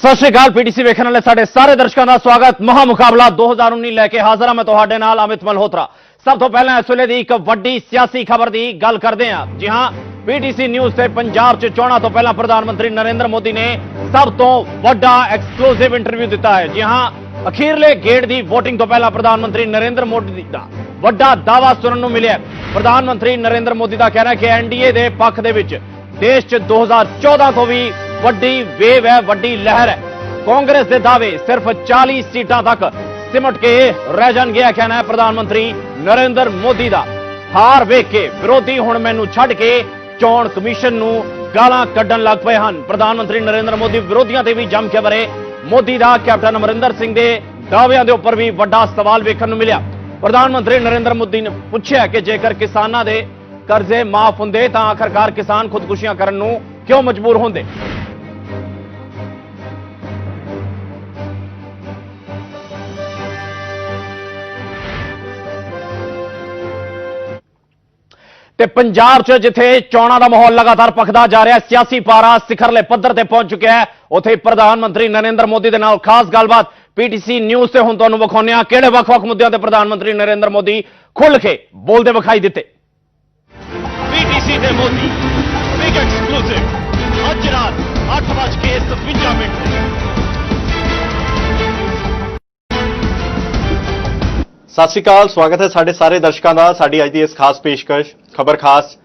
सत श्री अकाल पीटीसी वेखण वाले साडे सारे दर्शकों का स्वागत। महामुकाबला 2019 लैके हाजिर हां मैं तुहाडे नाल अमित मल्होत्रा। सब तो पहले इस वेले दी एक वड्डी सियासी खबर की गल करते हैं। जी हां, पीटीसी न्यूज़ से पंजाब च चोणां तो पहला प्रधानमंत्री नरेंद्र मोदी ने सब तो वड्डा एक्सक्लूसिव इंटरव्यू दिता है। जी हां, अखीरले गेड़ की वोटिंग तो पहला प्रधानमंत्री नरेंद्र मोदी का वड्डा दावा सुनने को मिले। प्रधानमंत्री नरेंद्र मोदी का कहना है कि एनडीए के पक्ष दे विच देश च 2014 तो भी वड्डी वेव है, वड्डी लहर है। कांग्रेस के दावे सिर्फ 40 सीटां तक सिमट के रह जाएंगे, कहना है प्रधानमंत्री नरेंद्र मोदी का। हार वेख के विरोधी हुण मैनू छड्ड के चोण कमीशन नू गालां कड्डण लग पे हैं। प्रधानमंत्री नरेंद्र मोदी विरोधियों से भी जम के भरे। मोदी का कैप्टन अमरिंदर सिंह के दाव्यां के उपर भी वड्डा सवाल वेखण नू मिलिया। प्रधानमंत्री नरेंद्र मोदी ने पूछा कि जेकर किसानां दे कर्जे माफ होंदे तां आखिरकार किसान खुदकुशियां करन नू क्यों मजबूर होंदे। ते पंजाब च जिथे चोणां दा माहौल लगातार पखदा जा रहा है, सियासी पारा सिखरले पद्धर ते पहुंच चुका है, उत्थे प्रधानमंत्री नरेंद्र मोदी दे नाल खास गलबात पीटीसी न्यूज़ से हुण तुहानूं विखाउने आ किहड़े वख-वख मुद्दों ते प्रधानमंत्री नरेंद्र मोदी खुल के बोलदे विखाई दिते। पीटीसी ते मोदी बिग एक्सक्लूसिव अज रात 8:53 सत श्री अकाल, स्वागत है साढ़े सारे दर्शकों का साड़ी अज की इस खास पेशकश खबर खास।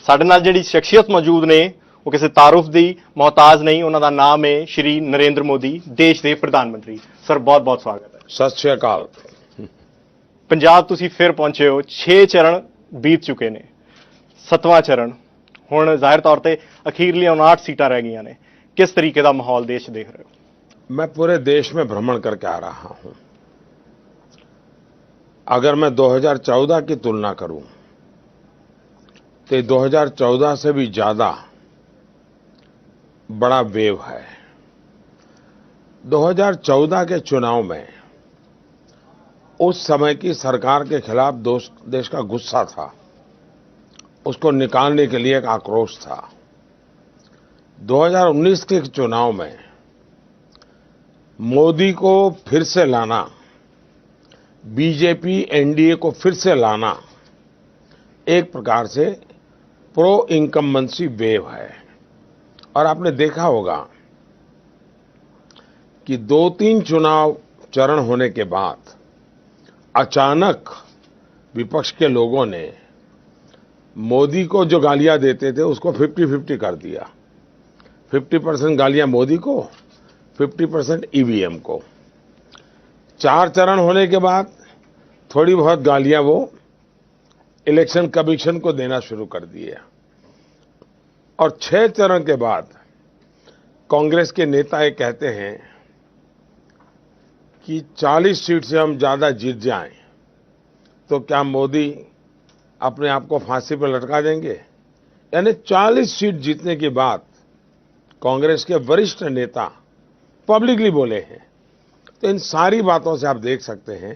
साढ़े नाल जिहड़ी शख्सियत मौजूद ने वो किसी तारुफ की मोहताज नहीं, उन्हों का नाम है श्री नरेंद्र मोदी, देश के प्रधानमंत्री। सर बहुत बहुत स्वागत है। सत श्री अकाल। पंजाब तुसीं फिर पहुंचे हो, 6 चरण बीत चुके ने, 7वां चरण हुण जाहिर तौर पर अखीरली 59 सीटां रह गई ने। किस तरीके का माहौल देश देख रहे हो? मैं पूरे देश में भ्रमण करके आ रहा हूं। अगर मैं 2014 की तुलना करूं तो 2014 से भी ज्यादा बड़ा वेव है। 2014 के चुनाव में उस समय की सरकार के खिलाफ देश का गुस्सा था, उसको निकालने के लिए एक आक्रोश था। 2019 के चुनाव में मोदी को फिर से लाना, बीजेपी एनडीए को फिर से लाना एक प्रकार से प्रो इनकम्बेंसी वेव है। और आपने देखा होगा कि 2-3 चुनाव चरण होने के बाद अचानक विपक्ष के लोगों ने मोदी को जो गालियां देते थे उसको 50-50 कर दिया। 50% गालियां मोदी को, 50% ईवीएम को। 4 चरण होने के बाद थोड़ी बहुत गालियां वो इलेक्शन कमीशन को देना शुरू कर दिए। और 6 चरण के बाद कांग्रेस के नेता ये कहते हैं कि 40 सीट से हम ज्यादा जीत जाएं तो क्या मोदी अपने आप को फांसी पर लटका देंगे। यानी 40 सीट जीतने के बाद कांग्रेस के वरिष्ठ नेता पब्लिकली बोले हैं। तो इन सारी बातों से आप देख सकते हैं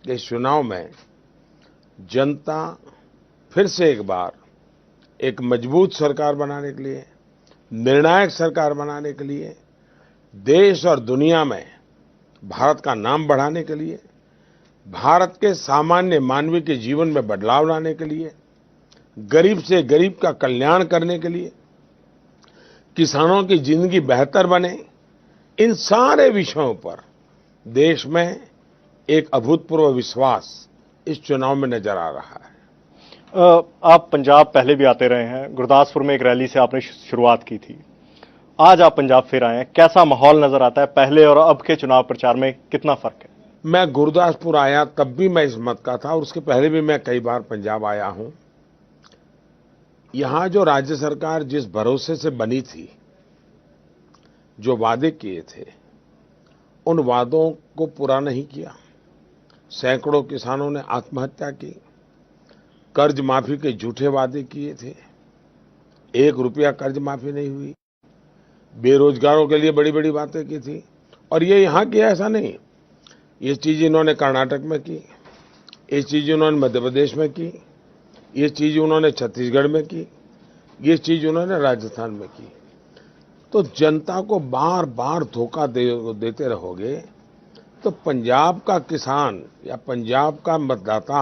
कि इस चुनाव में जनता फिर से एक बार एक मजबूत सरकार बनाने के लिए, निर्णायक सरकार बनाने के लिए, देश और दुनिया में भारत का नाम बढ़ाने के लिए, भारत के सामान्य मानवीय के जीवन में बदलाव लाने के लिए, गरीब से गरीब का कल्याण करने के लिए, किसानों की जिंदगी बेहतर बने, इन सारे विषयों पर देश में एक अभूतपूर्व विश्वास इस चुनाव में नजर आ रहा है। आप पंजाब पहले भी आते रहे हैं, गुरदासपुर में एक रैली से आपने शुरुआत की थी, आज आप पंजाब फिर आए हैं, कैसा माहौल नजर आता है? पहले और अब के चुनाव प्रचार में कितना फर्क है? मैं गुरदासपुर आया तब भी मैं इस मत का था और उसके पहले भी मैं कई बार पंजाब आया हूं। यहां जो राज्य सरकार जिस भरोसे से बनी थी, जो वादे किए थे, उन वादों को पूरा नहीं किया। सैकड़ों किसानों ने आत्महत्या की, कर्ज माफी के झूठे वादे किए थे, 1 रुपया कर्ज माफी नहीं हुई, बेरोजगारों के लिए बड़ी बड़ी बातें की थी। और ये यहां की ऐसा नहीं, ये चीज इन्होंने कर्नाटक में की, ये चीज उन्होंने मध्य प्रदेश में की, ये चीज उन्होंने छत्तीसगढ़ में की, ये चीज उन्होंने राजस्थान में की। तो जनता को बार बार धोखा देते रहोगे तो पंजाब का किसान या पंजाब का मतदाता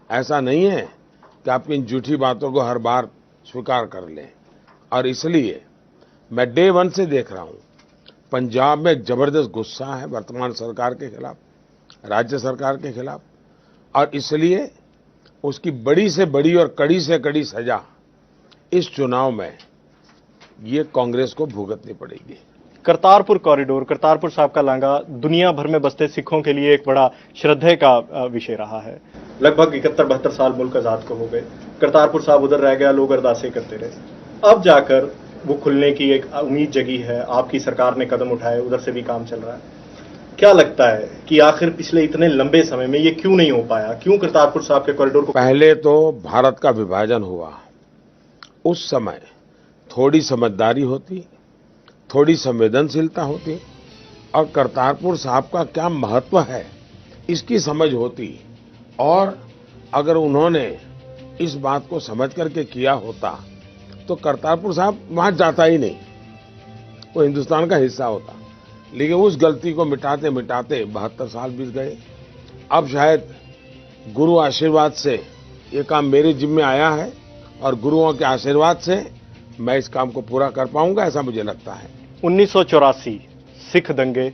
ऐसा नहीं है कि आपकी इन झूठी बातों को हर बार स्वीकार कर लें। और इसलिए मैं डे वन से देख रहा हूं पंजाब में एक जबरदस्त गुस्सा है वर्तमान सरकार के खिलाफ, राज्य सरकार के खिलाफ, और इसलिए उसकी बड़ी से बड़ी और कड़ी से कड़ी सजा इस चुनाव में ये कांग्रेस को भुगतनी पड़ेगी। करतारपुर कॉरिडोर, करतारपुर साहब का लांघा दुनिया भर में बसते सिखों के लिए एक बड़ा श्रद्धेय का विषय रहा है। लगभग 71-72 साल मुल्क आजाद को हो गए, करतारपुर साहब उधर रह गया, लोग अरदासें करते रहे। अब जाकर वो खुलने की एक उम्मीद जगी है, आपकी सरकार ने कदम उठाए, उधर से भी काम चल रहा है। क्या लगता है कि आखिर पिछले इतने लंबे समय में ये क्यों नहीं हो पाया? क्यों करतारपुर साहब के कॉरिडोर को? पहले तो भारत का विभाजन हुआ, उस समय थोड़ी समझदारी होती, थोड़ी संवेदनशीलता होती और करतारपुर साहब का क्या महत्व है इसकी समझ होती, और अगर उन्होंने इस बात को समझ करके किया होता तो करतारपुर साहब वहां जाता ही नहीं, वो हिंदुस्तान का हिस्सा होता। लेकिन उस गलती को मिटाते मिटाते 72 साल बीत गए। अब शायद गुरु आशीर्वाद से ये काम मेरे जिम्मे आया है और गुरुओं के आशीर्वाद से मैं इस काम को पूरा कर पाऊंगा, ऐसा मुझे लगता है। 1984 सिख दंगे,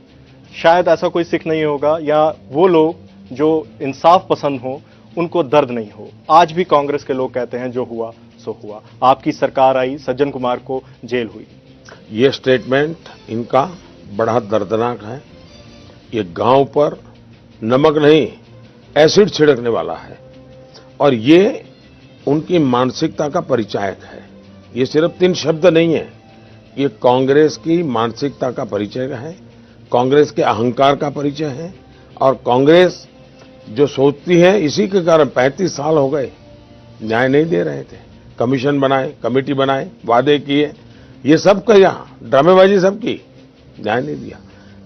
शायद ऐसा कोई सिख नहीं होगा या वो लोग जो इंसाफ पसंद हो उनको दर्द नहीं हो। आज भी कांग्रेस के लोग कहते हैं जो हुआ सो हुआ। आपकी सरकार आई, सज्जन कुमार को जेल हुई। ये स्टेटमेंट इनका बड़ा दर्दनाक है। ये गांव पर नमक नहीं एसिड छिड़कने वाला है और ये उनकी मानसिकता का परिचायक है। ये सिर्फ 3 शब्द नहीं है, ये कांग्रेस की मानसिकता का परिचय है, कांग्रेस के अहंकार का परिचय है। और कांग्रेस जो सोचती है, इसी के कारण 35 साल हो गए न्याय नहीं दे रहे थे। कमीशन बनाए, कमेटी बनाए, वादे किए, ये सब किया, ड्रामेबाजी सब की, न्याय नहीं दिया।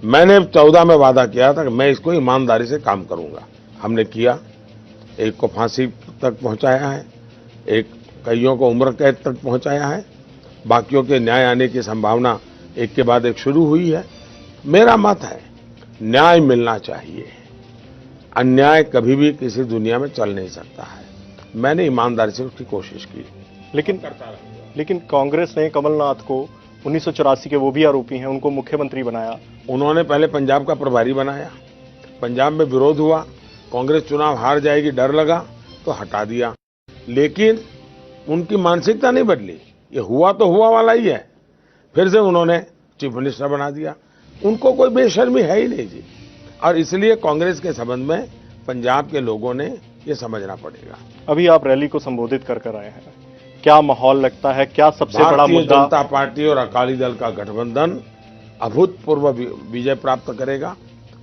मैंने 14 में वादा किया था कि मैं इसको ईमानदारी से काम करूंगा, हमने किया। एक को फांसी तक पहुंचाया है, एक कईयों को उम्र कैद तक पहुंचाया है, बाकियों के न्याय आने की संभावना एक के बाद एक शुरू हुई है। मेरा मत है न्याय मिलना चाहिए, अन्याय कभी भी किसी दुनिया में चल नहीं सकता है। मैंने ईमानदारी से उसकी कोशिश की, लेकिन कांग्रेस ने कमलनाथ को 1984 के वो भी आरोपी हैं, उनको मुख्यमंत्री बनाया। उन्होंने पहले पंजाब का प्रभारी बनाया, पंजाब में विरोध हुआ, कांग्रेस चुनाव हार जाएगी डर लगा तो हटा दिया। लेकिन उनकी मानसिकता नहीं बदली, ये हुआ तो हुआ वाला ही है। फिर से उन्होंने चीफ मिनिस्टर बना दिया। उनको कोई बेशर्मी है ही नहीं जी। और इसलिए कांग्रेस के संबंध में पंजाब के लोगों ने ये समझना पड़ेगा। अभी आप रैली को संबोधित कर आए हैं, क्या माहौल लगता है, क्या सबसे बड़ा भारतीय मुद्दा? जनता पार्टी और अकाली दल का गठबंधन अभूतपूर्व विजय प्राप्त करेगा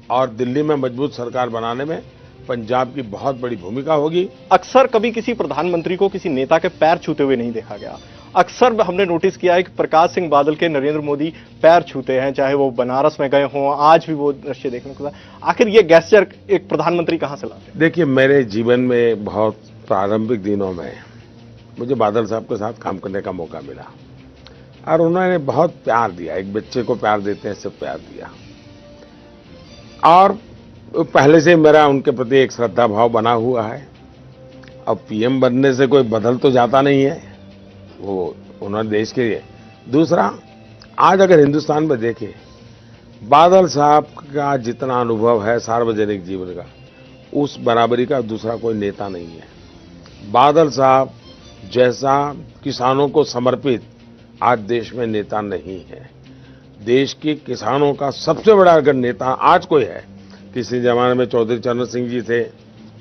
और दिल्ली में मजबूत सरकार बनाने में पंजाब की बहुत बड़ी भूमिका होगी। अक्सर कभी किसी प्रधानमंत्री को किसी नेता के पैर छूते हुए नहीं देखा गया। अक्सर हमने नोटिस किया है कि प्रकाश सिंह बादल के नरेंद्र मोदी पैर छूते हैं, चाहे वो बनारस में गए हों, आज भी वो दृश्य देखने को। आखिर ये गेस्चर एक प्रधानमंत्री कहां से लाते हैं? देखिए, मेरे जीवन में बहुत प्रारंभिक दिनों में मुझे बादल साहब के साथ काम करने का मौका मिला और उन्होंने बहुत प्यार दिया, एक बच्चे को प्यार देते हैं सब प्यार दिया। और पहले से मेरा उनके प्रति एक श्रद्धा भाव बना हुआ है। अब पीएम बनने से कोई बदल तो जाता नहीं है, वो उन्होंने देश के लिए। दूसरा, आज अगर हिंदुस्तान में देखें, बादल साहब का जितना अनुभव है सार्वजनिक जीवन का, उस बराबरी का दूसरा कोई नेता नहीं है। बादल साहब जैसा किसानों को समर्पित आज देश में नेता नहीं है। देश के किसानों का सबसे बड़ा अगर नेता आज कोई है, किसी जमाने में चौधरी चरण सिंह जी थे,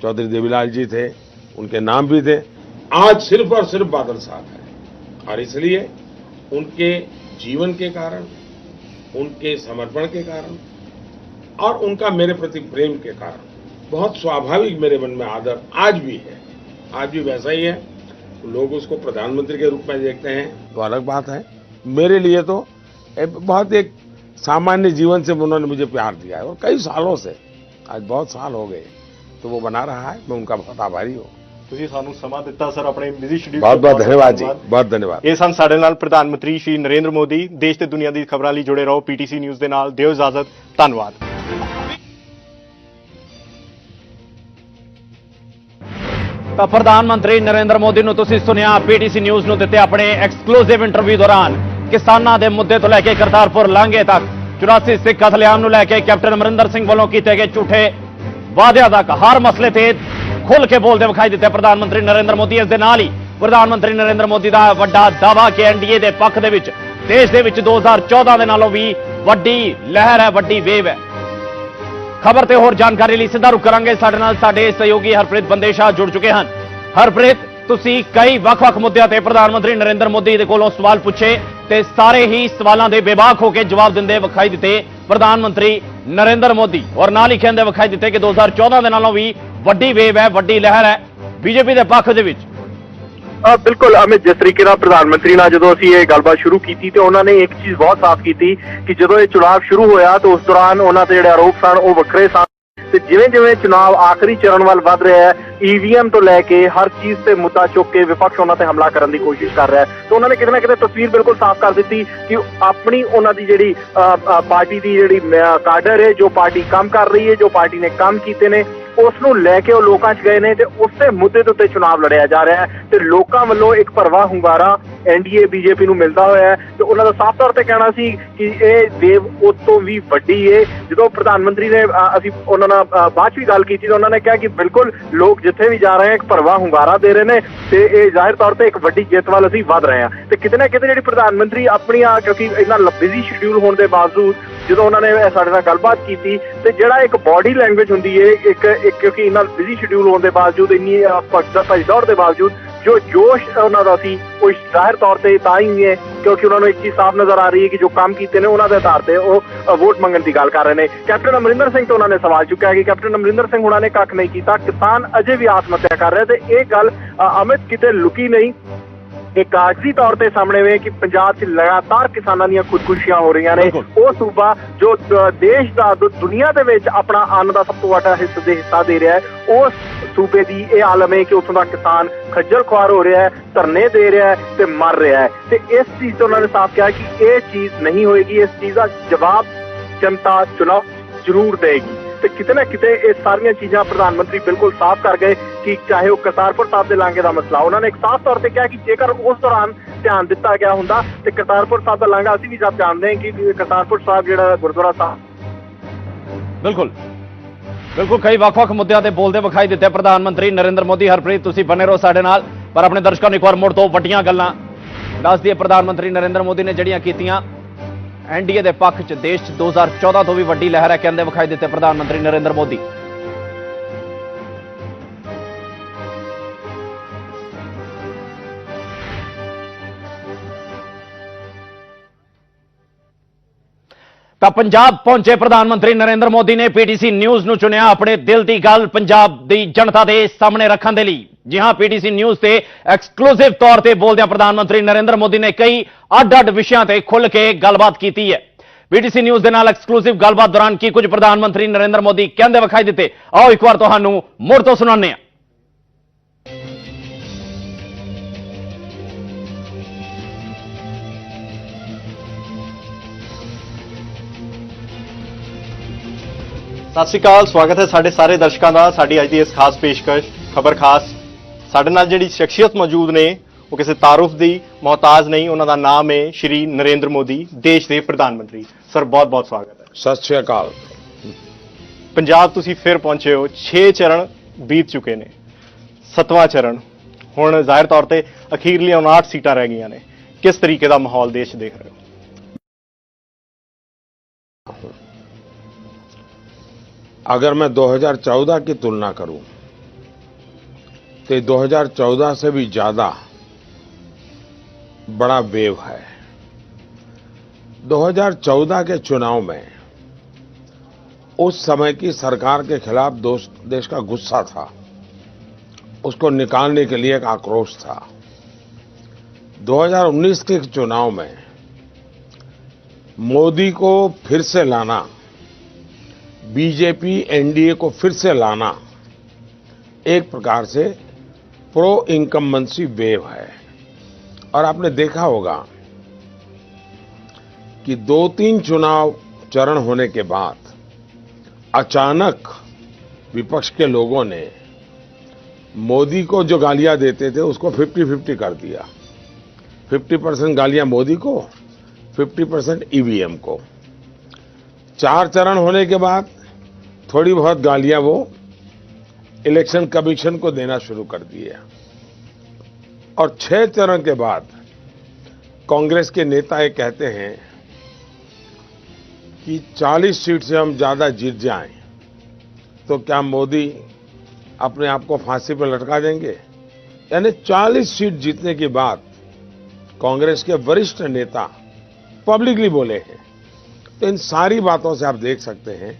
चौधरी देवीलाल जी थे, उनके नाम भी थे, आज सिर्फ और सिर्फ बादल साहब है। और इसलिए उनके जीवन के कारण, उनके समर्पण के कारण और उनका मेरे प्रति प्रेम के कारण बहुत स्वाभाविक मेरे मन में आदर आज भी है, आज भी वैसा ही है। लोग उसको प्रधानमंत्री के रूप में देखते हैं तो अलग बात है। मेरे लिए तो बहुत एक सामान्य जीवन से उन्होंने मुझे प्यार दिया है और कई सालों से, आज बहुत साल हो गए, तो वो बना रहा है। मैं उनका बहुत आभारी हूँ। ਤੁਸੀਂ ਸਾਨੂੰ ਸਮਾਂ ਦਿੱਤਾ ਸਰ ਆਪਣੇ ਬਿਜ਼ੀ ਸ਼ਡਿਊਲ बहुत बहुत धन्यवाद जी, बहुत धन्यवाद। ਇਹ ਸਨ ਸਾਡੇ ਨਾਲ ਪ੍ਰਧਾਨ ਮੰਤਰੀ ਸ਼੍ਰੀ ਨਰਿੰਦਰ ਮੋਦੀ। ਦੇਸ਼ ਤੇ ਦੁਨੀਆ ਦੀ ਖਬਰਾਂ ਲਈ ਜੁੜੇ ਰਹੋ ਪੀਟੀਸੀ ਨਿਊਜ਼ ਦੇ ਨਾਲ। ਦਿਓ ਇਜਾਜ਼ਤ, ਧੰਨਵਾਦ। ਤਾਂ ਪ੍ਰਧਾਨ ਮੰਤਰੀ ਨਰਿੰਦਰ ਮੋਦੀ ਨੂੰ ਤੁਸੀਂ ਸੁਣਿਆ ਪੀਟੀਸੀ ਨਿਊਜ਼ ਨੂੰ ਦਿੱਤੇ ਆਪਣੇ ਐਕਸਕਲੂਸਿਵ ਇੰਟਰਵਿਊ ਦੌਰਾਨ ਕਿਸਾਨਾਂ ਦੇ ਮੁੱਦੇ ਤੋਂ ਲੈ ਕੇ ਕਰਤਾਰਪੁਰ ਲਾਂਘੇ ਤੱਕ 84 ਸਿੱਖ ਕਤਲੇਆਮ ਨੂੰ ਲੈ ਕੇ ਕੈਪਟਨ ਅਮਰਿੰਦਰ ਸਿੰਘ ਵੱਲੋਂ ਕੀਤੇ ਗਏ ਝੂਠੇ ਵਾਅਦਿਆਂ ਤੱਕ ਹਰ ਮਸਲੇ ਤੇ ਖੁੱਲ੍ਹ ਕੇ ਬੋਲਦੇ ਵਿਖਾਈ ਦਿੱਤੇ ਪ੍ਰਧਾਨ ਮੰਤਰੀ ਨਰਿੰਦਰ ਮੋਦੀ। ਇਸ ਦੇ ਨਾਲ ਹੀ ਪ੍ਰਧਾਨ ਮੰਤਰੀ ਨਰਿੰਦਰ ਮੋਦੀ ਦਾ ਵੱਡਾ ਦਾਅਵਾ ਕਿ ਐਨਡੀਏ ਦੇ ਪੱਖ ਦੇ ਵਿੱਚ ਦੇਸ਼ ਦੇ ਵਿੱਚ 2014 ਦੇ ਨਾਲੋਂ ਵੀ ਵੱਡੀ ਲਹਿਰ ਹੈ, ਵੱਡੀ ਵੇਵ ਹੈ। ਖਬਰ ਤੇ ਹੋਰ ਜਾਣਕਾਰੀ ਲਈ ਸਿੱਧਾ ਰੁਕ ਕਰਾਂਗੇ। ਸਾਡੇ ਨਾਲ ਸਾਡੇ ਸਹਿਯੋਗੀ ਹਰਪ੍ਰੀਤ ਬੰਦੇਸ਼ਾ ਜੁੜ ਚੁੱਕੇ ਹਨ। ਹਰਪ੍ਰੀਤ, ਤੁਸੀਂ ਕਈ ਵੱਖ-ਵੱਖ ਮੁੱਦਿਆਂ ਤੇ ਪ੍ਰਧਾਨ ਮੰਤਰੀ ਨਰਿੰਦਰ ਮੋਦੀ ਦੇ ਕੋਲੋਂ ਸਵਾਲ ਪੁੱਛੇ ਤੇ ਸਾਰੇ ਹੀ ਸਵਾਲਾਂ ਦੇ ਬੇਬਾਕ ਹੋ ਕੇ ਜਵਾਬ ਦਿੰਦੇ ਵਿਖਾਈ ਦਿੱਤੇ ਪ੍ਰਧਾਨ ਮੰਤਰੀ ਨਰਿੰਦਰ ਮੋਦੀ, ਔਰ ਨਾਲ ਹੀ ਕਹਿੰਦੇ ਵਿਖਾਈ ਦਿੱਤੇ ਕਿ 2014 ਦੇ ਨਾਲੋਂ ਵੀ ਵੱਡੀ ਵੇਵ ਹੈ, ਵੱਡੀ ਲਹਿਰ ਹੈ ਬੀਜੇਪੀ ਦੇ ਪੱਖ ਦੇ ਵਿੱਚ। ਬਿਲਕੁਲ ਅਮਿਤ, ਜਿਸ ਤਰੀਕੇ ਨਾਲ ਪ੍ਰਧਾਨ ਮੰਤਰੀ ਨਾਲ ਜਦੋਂ ਅਸੀਂ ਇਹ ਗੱਲਬਾਤ ਸ਼ੁਰੂ ਕੀਤੀ ਤੇ ਉਹਨਾਂ ਨੇ ਇੱਕ ਚੀਜ਼ ਬਹੁਤ ਸਾਫ਼ ਕੀਤੀ ਕਿ ਜਦੋਂ ਇਹ ਚੁਣਾਵ ਸ਼ੁਰੂ ਹੋਇਆ ਤਾਂ ਉਸ ਦੌਰਾਨ ਉਹਨਾਂ ਤੇ ਜਿਹੜੇ ਆਰੋਪ ਸਨ ਉਹ ਵੱਖਰੇ ਸਨ ਤੇ ਜਿਵੇਂ ਜਿਵੇਂ ਚੁਣਾਵ ਆਖਰੀ ਚਰਨ ਵੱਲ ਵੱਧ ਰਿਹਾ ਹੈ, ਈਵੀਐਮ ਤੋਂ ਲੈ ਕੇ ਹਰ ਚੀਜ਼ ਤੇ ਮੁੱਦਾ ਚੁੱਕ ਕੇ ਵਿਪਕਸ਼ ਉਹਨਾਂ ਤੇ ਹਮਲਾ ਕਰਨ ਦੀ ਕੋਸ਼ਿਸ਼ ਕਰ ਰਿਹਾ ਹੈ। ਤਾਂ ਉਹਨਾਂ ਨੇ ਕਿਤੇ ਨਾ ਕਿਤੇ ਤਸਵੀਰ ਬਿਲਕੁਲ ਸਾਫ਼ ਕਰ ਦਿੱਤੀ ਕਿ ਆਪਣੀ ਉਹਨਾਂ ਦੀ ਜਿਹੜੀ ਪਾਰਟੀ ਦੀ ਜਿਹੜੀ ਕਾਡਰ ਹੈ, ਜੋ ਪਾਰਟੀ ਕੰਮ ਕਰ ਰਹੀ ਹੈ, ਜੋ ਪਾਰਟੀ ਨੇ ਕੰਮ ਕੀਤੇ ਨੇ, ਉਸ ਨੂੰ ਲੈ ਕੇ ਉਹ ਲੋਕਾਂ 'ਚ ਗਏ ਨੇ ਤੇ ਉਸੇ ਮੁੱਦੇ ਦੇ ਉੱਤੇ ਚੁਣਾਵ ਲੜਿਆ ਜਾ ਰਿਹਾ ਹੈ ਤੇ ਲੋਕਾਂ ਵੱਲੋਂ ਇੱਕ ਭਰਵਾਂ ਹੁੰਗਾਰਾ ਐਨਡੀਏ ਬੀਜੇਪੀ ਨੂੰ ਮਿਲਦਾ ਹੋਇਆ ਹੈ ਤੇ ਉਹਨਾਂ ਦਾ ਸਾਫ਼ ਤੌਰ ਤੇ ਕਹਿਣਾ ਸੀ ਕਿ ਇਹ ਦੇਵ ਉਸ ਤੋਂ ਵੀ ਵੱਡੀ ਹੈ। ਜਦੋਂ ਪ੍ਰਧਾਨ ਮੰਤਰੀ ਨੇ ਅਸੀਂ ਉਹਨਾਂ ਨਾਲ ਬਾਅਦ 'ਚ ਵੀ ਗੱਲ ਕੀਤੀ ਤਾਂ ਉਹਨਾਂ ਨੇ ਕਿਹਾ ਕਿ ਬਿਲਕੁਲ ਲੋਕ ਜਿੱਥੇ ਵੀ ਜਾ ਰਹੇ ਹੈ ਇੱਕ ਭਰਵਾਂ ਹੁੰਗਾਰਾ ਦੇ ਰਹੇ ਨੇ ਤੇ ਇਹ ਜ਼ਾਹਿਰ ਤੌਰ ਤੇ ਇੱਕ ਵੱਡੀ ਜਿੱਤ ਵੱਲ ਅਸੀਂ ਵੱਧ ਰਹੇ ਹਾਂ। ਤੇ ਕਿਤੇ ਨਾ ਕਿਤੇ ਜਿਹੜੀ ਪ੍ਰਧਾਨ ਮੰਤਰੀ ਆਪਣੀਆਂ ਕਿਉਂਕਿ ਇੰਨਾ ਬਿਜ਼ੀ ਸ਼ਡਿਊਲ ਹੋਣ ਦੇ ਬਾਵਜੂਦ ਜਦੋਂ ਉਹਨਾਂ ਨੇ ਸਾਡੇ ਨਾਲ ਗੱਲਬਾਤ ਕੀਤੀ ਤੇ ਜਿਹੜਾ ਇੱਕ ਬਾਡੀ ਲੈਂਗੁਏਜ ਹੁੰਦੀ ਹੈ ਇੱਕ ਕਿਉਂਕਿ ਇੰਨਾ ਬਿਜ਼ੀ ਸ਼ਡਿਊਲ ਹੋਣ ਦੇ ਬਾਵਜੂਦ ਇੰਨੀ ਭੱਜ ਦੌੜ ਦੇ ਬਾਵਜੂਦ ਜੋ ਜੋਸ਼ ਉਹਨਾਂ ਦਾ ਸੀ ਉਹ ਜ਼ਾਹਿਰ ਤੌਰ ਤੇ ਤਾਂ ਹੀ ਹੈ ਕਿਉਂਕਿ ਉਹਨਾਂ ਨੂੰ ਇੱਕ ਚੀਜ਼ ਸਾਫ਼ ਨਜ਼ਰ ਆ ਰਹੀ ਹੈ ਕਿ ਜੋ ਕੰਮ ਕੀਤੇ ਨੇ ਉਹਨਾਂ ਦੇ ਆਧਾਰ ਤੇ ਉਹ ਵੋਟ ਮੰਗਣ ਦੀ ਗੱਲ ਕਰ ਰਹੇ ਨੇ। ਕੈਪਟਨ ਅਮਰਿੰਦਰ ਸਿੰਘ ਤੋਂ ਉਹਨਾਂ ਨੇ ਸਵਾਲ ਚੁੱਕਿਆ ਹੈ ਕਿ ਕੈਪਟਨ ਅਮਰਿੰਦਰ ਸਿੰਘ ਉਹਨਾਂ ਨੇ ਕੱਖ ਨਹੀਂ ਕੀਤਾ, ਕਿਸਾਨ ਅਜੇ ਵੀ ਆਤਮ ਹੱਤਿਆ ਕਰ ਰਹੇ ਤੇ ਇਹ ਗੱਲ ਅਮਿਤ ਕਿਤੇ ਲੁਕੀ ਨਹੀਂ, ਇਹ ਕਾਗਜ਼ੀ ਤੌਰ ਤੇ ਸਾਹਮਣੇ ਵੇ ਕਿ ਪੰਜਾਬ 'ਚ ਲਗਾਤਾਰ ਕਿਸਾਨਾਂ ਦੀਆਂ ਖੁਦਕੁਸ਼ੀਆਂ ਹੋ ਰਹੀਆਂ ਨੇ। ਉਹ ਸੂਬਾ ਜੋ ਦੇਸ਼ ਦਾ ਦੁਨੀਆ ਦੇ ਵਿੱਚ ਆਪਣਾ ਅੰਨ ਦਾ ਸਭ ਤੋਂ ਵੱਡਾ ਹਿੱਸਾ ਦੇ ਰਿਹਾ ਹੈ, ਉਸ ਸੂਬੇ ਦੀ ਇਹ ਆਲਮ ਹੈ ਕਿ ਉੱਥੋਂ ਦਾ ਕਿਸਾਨ ਖੱਜਲ ਖੁਆਰ ਹੋ ਰਿਹਾ ਹੈ, ਧਰਨੇ ਦੇ ਰਿਹਾ ਹੈ ਤੇ ਮਰ ਰਿਹਾ ਹੈ। ਤੇ ਇਸ ਚੀਜ਼ ਤੋਂ ਉਹਨਾਂ ਨੇ ਸਾਫ਼ ਕਿਹਾ ਕਿ ਇਹ ਚੀਜ਼ ਨਹੀਂ ਹੋਏਗੀ, ਇਸ ਚੀਜ਼ ਦਾ ਜਵਾਬ ਜਨਤਾ ਚੁਣਾਵ ਜ਼ਰੂਰ ਦੇਗੀ। ਤੇ ਕਿਤੇ ਨਾ ਕਿਤੇ ਇਹ ਸਾਰੀਆਂ ਚੀਜ਼ਾਂ ਪ੍ਰਧਾਨ ਮੰਤਰੀ ਬਿਲਕੁਲ ਸਾਫ਼ ਕਰ ਗਏ ਕਿ ਚਾਹੇ ਉਹ ਕਰਤਾਰਪੁਰ ਸਾਹਿਬ ਦੇ ਲਾਂਘੇ ਦਾ ਮਸਲਾ, ਉਹਨਾਂ ਨੇ ਇੱਕ ਸਾਫ਼ ਤੌਰ ਤੇ ਕਿਹਾ ਕਿ ਜੇਕਰ ਉਸ ਦੌਰਾਨ ਧਿਆਨ ਦਿੱਤਾ ਗਿਆ ਹੁੰਦਾ ਤੇ ਕਰਤਾਰਪੁਰ ਸਾਹਿਬ ਦਾ ਲਾਂਘਾ ਅਸੀਂ ਵੀ ਸਭ ਜਾਣਦੇ ਹਾਂ ਕਿ ਕਰਤਾਰਪੁਰ ਸਾਹਿਬ ਜਿਹੜਾ ਗੁਰਦੁਆਰਾ ਸਾਹਿਬ ਬਿਲਕੁਲ ਕਈ ਵੱਖ-ਵੱਖ ਮੁੱਦਿਆਂ ਤੇ ਬੋਲਦੇ ਵਿਖਾਈ ਦਿੱਤੇ ਪ੍ਰਧਾਨ ਮੰਤਰੀ ਨਰਿੰਦਰ ਮੋਦੀ। ਹਰਪ੍ਰੀਤ, ਤੁਸੀਂ ਬਣੇ ਰਹੋ ਸਾਡੇ ਨਾਲ, ਪਰ ਆਪਣੇ ਦਰਸ਼ਕਾਂ ਨੂੰ ਇੱਕ ਵਾਰ ਮੁੜ ਤੋਂ ਵੱਡੀਆਂ ਗੱਲਾਂ ਦੱਸ ਦਈਏ। ਪ੍ਰਧਾਨ ਮੰਤਰੀ ਨਰਿੰਦਰ ਮੋਦੀ ਨੇ ਜਿਹੜੀਆਂ ਕੀਤੀਆਂ ਐਨਡੀਏ ਦੇ ਪੱਖ 'ਚ ਦੇਸ਼ 'ਚ 2014 ਤੋਂ ਵੀ ਵੱਡੀ ਲਹਿਰ ਹੈ ਕਹਿੰਦੇ ਵਿਖਾਈ ਦਿੱਤੇ ਪ੍ਰਧਾਨ ਮੰਤਰੀ ਨਰਿੰਦਰ ਮੋਦੀ। ਤਾਂ ਪੰਜਾਬ ਪਹੁੰਚੇ ਪ੍ਰਧਾਨ ਮੰਤਰੀ ਨਰਿੰਦਰ ਮੋਦੀ ਨੇ ਪੀਟੀਸੀ ਨਿਊਜ਼ ਨੂੰ ਚੁਣਿਆ ਆਪਣੇ ਦਿਲ ਦੀ ਗੱਲ ਪੰਜਾਬ ਦੀ ਜਨਤਾ ਦੇ ਸਾਹਮਣੇ ਰੱਖਣ ਦੇ ਲਈ। ਜੀ ਹਾਂ, ਪੀਟੀਸੀ ਨਿਊਜ਼ ਤੇ ਐਕਸਕਲੂਸਿਵ ਤੌਰ ਤੇ ਬੋਲਦਿਆਂ ਪ੍ਰਧਾਨ ਮੰਤਰੀ ਨਰਿੰਦਰ ਮੋਦੀ ਨੇ ਕਈ ਅੱਡ-ਅੱਡ ਵਿਸ਼ਿਆਂ ਤੇ ਖੁੱਲ੍ਹ ਕੇ ਗੱਲਬਾਤ ਕੀਤੀ ਹੈ। ਪੀਟੀਸੀ ਨਿਊਜ਼ ਦੇ ਨਾਲ ਐਕਸਕਲੂਸਿਵ ਗੱਲਬਾਤ ਦੌਰਾਨ ਕੀ ਕੁਝ ਪ੍ਰਧਾਨ ਮੰਤਰੀ ਨਰਿੰਦਰ ਮੋਦੀ ਕਹਿੰਦੇ ਵਿਖਾਈ ਦਿੱਤੇ, ਆਓ ਇੱਕ ਵਾਰ ਤੁਹਾਨੂੰ ਮੁੜ ਤੋਂ ਸੁਣਾਉਂਦੇ ਹਾਂ। ਸਤਿ ਸ਼੍ਰੀ ਅਕਾਲ, ਸਵਾਗਤ ਹੈ ਸਾਡੇ ਸਾਰੇ ਦਰਸ਼ਕਾਂ ਦਾ ਸਾਡੀ ਅੱਜ ਦੀ ਇਸ ਖਾਸ ਪੇਸ਼ਕਸ਼ ਖਬਰ ਖਾਸ। ਸਾਡੇ ਨਾਲ ਜਿਹੜੀ ਸ਼ਖਸੀਅਤ ਮੌਜੂਦ ਨੇ ਉਹ ਕਿਸੇ ਤਾਰੁਫ ਦੀ ਮੁਹਤਾਜ ਨਹੀਂ, ਉਹਨਾਂ ਦਾ ਨਾਮ ਹੈ ਸ਼੍ਰੀ ਨਰਿੰਦਰ ਮੋਦੀ, ਦੇਸ਼ ਦੇ ਪ੍ਰਧਾਨ ਮੰਤਰੀ। ਸਰ, ਬਹੁਤ ਬਹੁਤ ਸਵਾਗਤ ਹੈ। सत श्री अकाल। ਪੰਜਾਬ ਤੁਸੀਂ ਫਿਰ ਪਹੁੰਚੇ ਹੋ, 6 ਚਰਨ ਬੀਤ ਚੁੱਕੇ ਨੇ, 7ਵਾਂ ਚਰਨ ਹੁਣ ਜ਼ਾਹਿਰ ਤੌਰ ਤੇ ਅਖੀਰਲੀਆਂ 59 ਸੀਟਾਂ ਰਹਿ ਗਈਆਂ ਨੇ। ਕਿਸ ਤਰੀਕੇ ਦਾ ਮਾਹੌਲ ਦੇਸ਼ ਦੇਖ ਰਹੇ ਹੋ? अगर मैं 2014 की तुलना करूं तो 2014 से भी ज्यादा बड़ा वेव है। 2014 के चुनाव में उस समय की सरकार के खिलाफ देश का गुस्सा था, उसको निकालने के लिए एक आक्रोश था। 2019 के चुनाव में मोदी को फिर से लाना, बीजेपी एनडीए को फिर से लाना एक प्रकार से प्रो इनकम्बेंसी वेव है। और आपने देखा होगा कि 2-3 चुनाव चरण होने के बाद अचानक विपक्ष के लोगों ने मोदी को जो गालियां देते थे उसको 50-50 कर दिया। 50% गालियां मोदी को, 50% ईवीएम को। 4 चरण होने के बाद थोड़ी बहुत गालियां वो इलेक्शन कमीशन को देना शुरू कर दिए। और 6 चरण के बाद कांग्रेस के नेता ये कहते हैं कि 40 सीट से हम ज्यादा जीत जाएं तो क्या मोदी अपने आप को फांसी पर लटका देंगे। यानी 40 सीट जीतने के बाद कांग्रेस के वरिष्ठ नेता पब्लिकली बोले हैं। तो इन सारी बातों से आप देख सकते हैं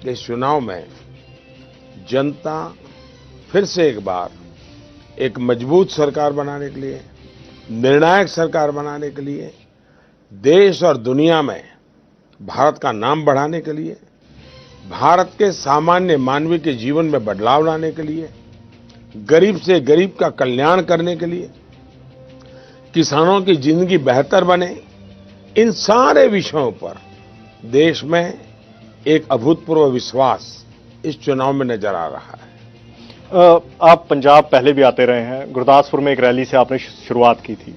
कि इस चुनाव में जनता फिर से एक बार एक मजबूत सरकार बनाने के लिए, निर्णायक सरकार बनाने के लिए, देश और दुनिया में भारत का नाम बढ़ाने के लिए, भारत के सामान्य मानवीय के जीवन में बदलाव लाने के लिए, गरीब से गरीब का कल्याण करने के लिए, किसानों की जिंदगी बेहतर बने, इन सारे विषयों पर देश में एक अभूतपूर्व विश्वास इस चुनाव में नजर आ रहा है। आप पंजाब पहले भी आते रहे हैं, गुरदासपुर में एक रैली से आपने शुरुआत की थी,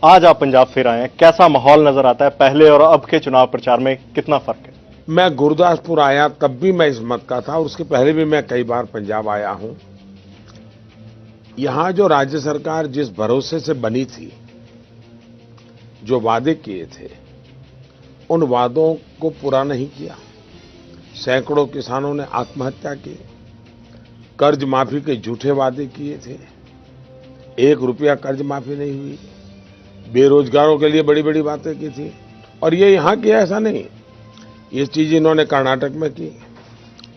आज आप पंजाब फिर आए हैं, कैसा माहौल नजर आता है? पहले और अब के चुनाव प्रचार में कितना फर्क है? मैं गुरदासपुर आया तब भी मैं इस मत का था, और उसके पहले भी मैं कई बार पंजाब आया हूं। यहां जो राज्य सरकार जिस भरोसे से बनी थी, जो वादे किए थे, उन वादों को पूरा नहीं किया। सैकड़ों किसानों ने आत्महत्या की, कर्ज माफी के झूठे वादे किए थे, 1 रुपया कर्ज माफी नहीं हुई, बेरोजगारों के लिए बड़ी बड़ी बातें की थी। और ये यहां की ऐसा नहीं, ये चीज इन्होंने कर्नाटक में की,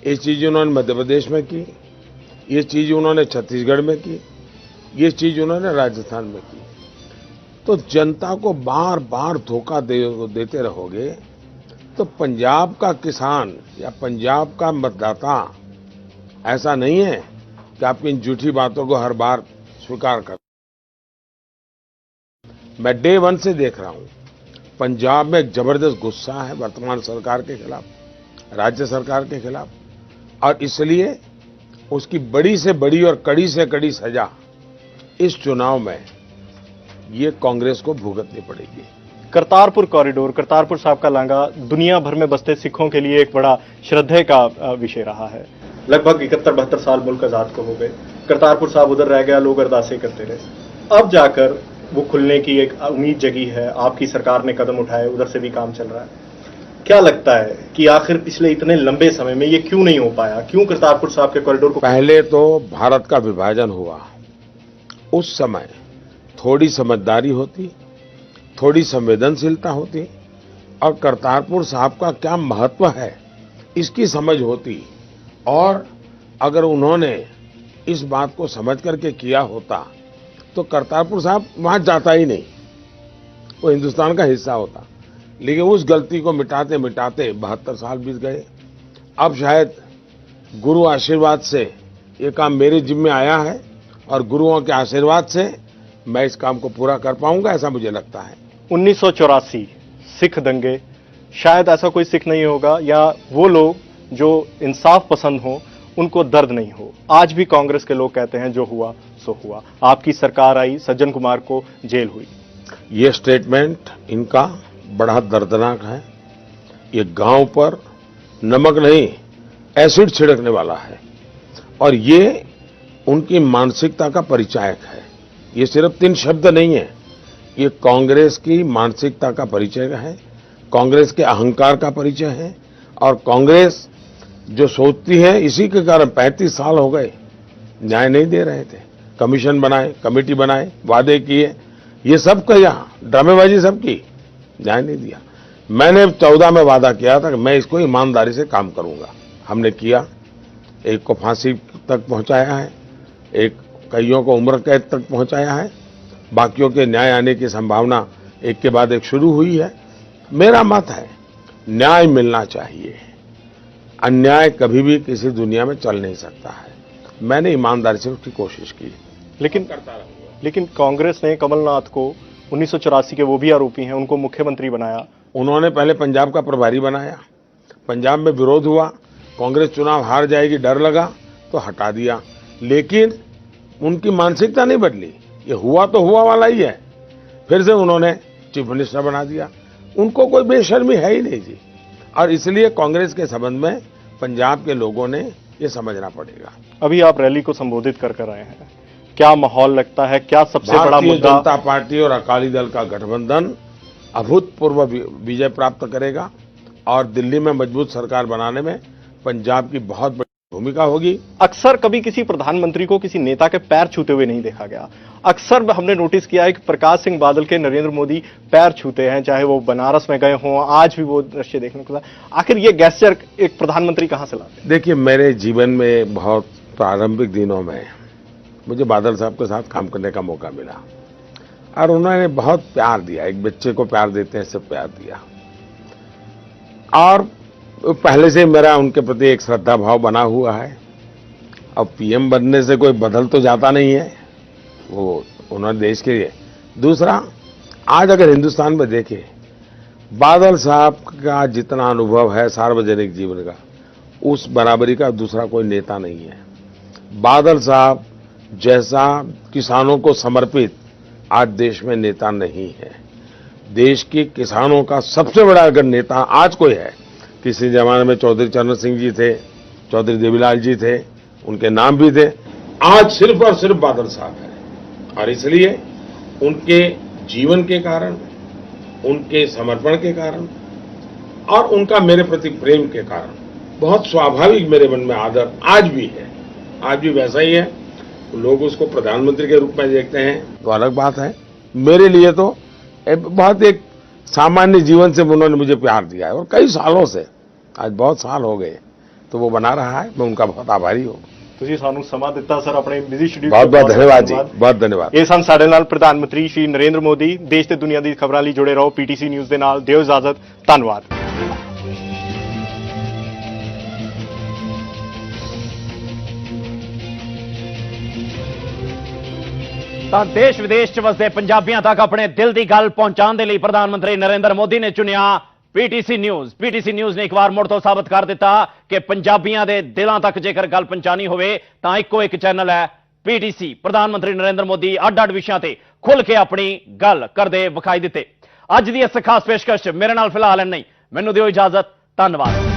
ये चीज उन्होंने मध्य प्रदेश में की, ये चीज उन्होंने छत्तीसगढ़ में की, ये चीज उन्होंने राजस्थान में की। तो जनता को बार बार धोखा देते रहोगे तो पंजाब का किसान या पंजाब का मतदाता ऐसा नहीं है कि आपकी इन झूठी बातों को हर बार स्वीकार कर। मैं डे 1 से देख रहा हूं पंजाब में एक जबरदस्त गुस्सा है वर्तमान सरकार के खिलाफ, राज्य सरकार के खिलाफ, और इसलिए उसकी बड़ी से बड़ी और कड़ी से कड़ी सजा इस चुनाव में ये कांग्रेस को भुगतनी पड़ेगी। करतारपुर कॉरिडोर, करतारपुर साहब का लांघा दुनिया भर में बसते सिखों के लिए एक बड़ा श्रद्धेय का विषय रहा है। लगभग 71-72 साल मुल्क आजाद को हो गए, करतारपुर साहब उधर रह गया, लोग अरदासें करते रहे। अब जाकर वो खुलने की एक उम्मीद जगी है, आपकी सरकार ने कदम उठाए, उधर से भी काम चल रहा है। क्या लगता है कि आखिर पिछले इतने लंबे समय में ये क्यों नहीं हो पाया? क्यों करतारपुर साहब के कॉरिडोर को? पहले तो भारत का विभाजन हुआ, उस समय थोड़ी समझदारी होती, थोड़ी संवेदनशीलता होती, और करतारपुर साहब का क्या महत्व है इसकी समझ होती, और अगर उन्होंने इस बात को समझ करके किया होता तो करतारपुर साहब वहां जाता ही नहीं, वो हिंदुस्तान का हिस्सा होता। लेकिन उस गलती को मिटाते मिटाते 72 साल बीत गए। अब शायद गुरु आशीर्वाद से ये काम मेरे जिम्मे आया है, और गुरुओं के आशीर्वाद से मैं इस काम को पूरा कर पाऊंगा, ऐसा मुझे लगता है। 1984 सिख दंगे, शायद ऐसा कोई सिख नहीं होगा या वो लोग जो इंसाफ पसंद हो उनको दर्द नहीं हो। आज भी कांग्रेस के लोग कहते हैं जो हुआ सो हुआ। आपकी सरकार आई, सज्जन कुमार को जेल हुई। ये स्टेटमेंट इनका बड़ा दर्दनाक है। ये गांव पर नमक नहीं एसिड छिड़कने वाला है, और ये उनकी मानसिकता का परिचायक है। ये सिर्फ 3 शब्द नहीं है, ये कांग्रेस की मानसिकता का परिचय है, कांग्रेस के अहंकार का परिचय है। और कांग्रेस जो सोचती है, इसी के कारण 35 साल हो गए न्याय नहीं दे रहे थे। कमीशन बनाए, कमेटी बनाए, वादे किए, ये सब किया, ड्रामेबाजी सब की, न्याय नहीं दिया। मैंने 14 में वादा किया था कि मैं इसको ईमानदारी से काम करूंगा, हमने किया। एक को फांसी तक पहुंचाया है, एक कईयों को उम्र कैद तक पहुंचाया है, बाकियों के न्याय आने की संभावना एक के बाद एक शुरू हुई है। मेरा मत है न्याय मिलना चाहिए, अन्याय कभी भी किसी दुनिया में चल नहीं सकता है। मैंने ईमानदारी से उसकी कोशिश की। लेकिन करता रहूंगा। लेकिन कांग्रेस ने कमलनाथ को 1984 के वो भी आरोपी हैं, उनको मुख्यमंत्री बनाया। उन्होंने पहले पंजाब का प्रभारी बनाया, पंजाब में विरोध हुआ, कांग्रेस चुनाव हार जाएगी डर लगा तो हटा दिया, लेकिन उनकी मानसिकता नहीं बदली। ये हुआ तो हुआ वाला ही है, फिर से उन्होंने चीफ मिनिस्टर बना दिया। उनको कोई बेशर्मी है ही नहीं जी, और इसलिए कांग्रेस के संबंध में पंजाब के लोगों ने ये समझना पड़ेगा। अभी आप रैली को संबोधित कर आए हैं, क्या माहौल लगता है, क्या सबसे बड़ा भारतीय मुद्दा? जनता पार्टी और अकाली दल का गठबंधन अभूतपूर्व विजय प्राप्त करेगा और दिल्ली में मजबूत सरकार बनाने में पंजाब की बहुत बड़ी भूमिका होगी। अक्सर कभी किसी प्रधानमंत्री को किसी नेता के पैर छूते हुए नहीं देखा गया। अक्सर हमने नोटिस किया है कि प्रकाश सिंह बादल के नरेंद्र मोदी पैर छूते हैं, चाहे वो बनारस में गए हों, आज भी वो दृश्य देखने को मिला। आखिर ये गेस्चर एक प्रधानमंत्री कहां से लाते हैं? देखिए, मेरे जीवन में बहुत प्रारंभिक दिनों में मुझे बादल साहब के साथ काम करने का मौका मिला और उन्होंने बहुत प्यार दिया, एक बच्चे को प्यार देते हैं सब प्यार दिया, और पहले से मेरा उनके प्रति एक श्रद्धा भाव बना हुआ है। अब पीएम बनने से कोई बदल तो जाता नहीं है, वो उन्होंने देश के लिए। दूसरा, आज अगर हिंदुस्तान में देखें, बादल साहब का जितना अनुभव है सार्वजनिक जीवन का, उस बराबरी का दूसरा कोई नेता नहीं है। बादल साहब जैसा किसानों को समर्पित आज देश में नेता नहीं है। देश के किसानों का सबसे बड़ा अगर नेता आज कोई है, किसी जमाने में चौधरी चरण सिंह जी थे, चौधरी देवीलाल जी थे, उनके नाम भी थे, आज सिर्फ और सिर्फ बादल साहब है। और इसलिए उनके जीवन के कारण, उनके समर्पण के कारण और उनका मेरे प्रति प्रेम के कारण बहुत स्वाभाविक मेरे मन में आदर आज भी है, आज भी वैसा ही है। लोग उसको प्रधानमंत्री के रूप में देखते हैं तो अलग बात है। मेरे लिए तो बहुत एक सामान्य जीवन से उन्होंने मुझे प्यार दिया है, और कई सालों से, आज बहुत साल हो गए, तो वो बना रहा है। मैं उनका बहुत आभारी हूँ। ਤੁਸੀਂ ਸਾਨੂੰ ਸਮਾਂ ਦਿੱਤਾ ਸਰ, ਆਪਣੇ ਬਿਜ਼ੀ ਸ਼ਡਿਊਲ। बहुत बहुत धन्यवाद जी, बहुत धन्यवाद। ਇਹ ਸਨ ਸਾਡੇ ਨਾਲ ਪ੍ਰਧਾਨ ਮੰਤਰੀ ਸ਼੍ਰੀ ਨਰਿੰਦਰ ਮੋਦੀ। ਦੇਸ਼ ਤੇ ਦੁਨੀਆ ਦੀ ਖਬਰਾਂ ਲਈ ਜੁੜੇ ਰਹੋ ਪੀਟੀਸੀ ਨਿਊਜ਼ ਦੇ ਨਾਲ। ਦਿਓ ਇਜਾਜ਼ਤ, ਧੰਨਵਾਦ। ਤਾਂ ਦੇਸ਼ ਵਿਦੇਸ਼ ਚ ਵਸਦੇ ਪੰਜਾਬੀਆਂ ਤੱਕ ਆਪਣੇ ਦਿਲ ਦੀ ਗੱਲ ਪਹੁੰਚਾਉਣ ਦੇ ਲਈ ਪ੍ਰਧਾਨ ਮੰਤਰੀ ਨਰਿੰਦਰ ਮੋਦੀ ਨੇ ਚੁਣਿਆ ਪੀਟੀਸੀ ਨਿਊਜ਼। ਪੀਟੀਸੀ ਨਿਊਜ਼ ਨੇ ਇੱਕ ਵਾਰ ਮੁੜ ਤੋਂ ਸਾਬਤ ਕਰ ਦਿੱਤਾ ਕਿ ਪੰਜਾਬੀਆਂ ਦੇ ਦਿਲਾਂ ਤੱਕ ਜੇਕਰ ਗੱਲ ਪਹੁੰਚਾਣੀ ਹੋਵੇ ਤਾਂ ਇੱਕੋ ਇੱਕ ਚੈਨਲ ਹੈ ਪੀਟੀਸੀ। ਪ੍ਰਧਾਨ ਮੰਤਰੀ ਨਰਿੰਦਰ ਮੋਦੀ ਅੱਡ-ਅੱਡ ਵਿਸ਼ਿਆਂ ਤੇ ਖੁੱਲ੍ਹ ਕੇ ਆਪਣੀ ਗੱਲ ਕਰਦੇ ਵਿਖਾਈ ਦਿੱਤੇ। ਅੱਜ ਦੀ ਇਸ ਖਾਸ ਪੇਸ਼ਕਸ਼ ਮੇਰੇ ਨਾਲ ਫਿਲਹਾਲ ਇੰਨਾ ਹੀ। ਮੈਨੂੰ ਦਿਓ ਇਜਾਜ਼ਤ, ਧੰਨਵਾਦ।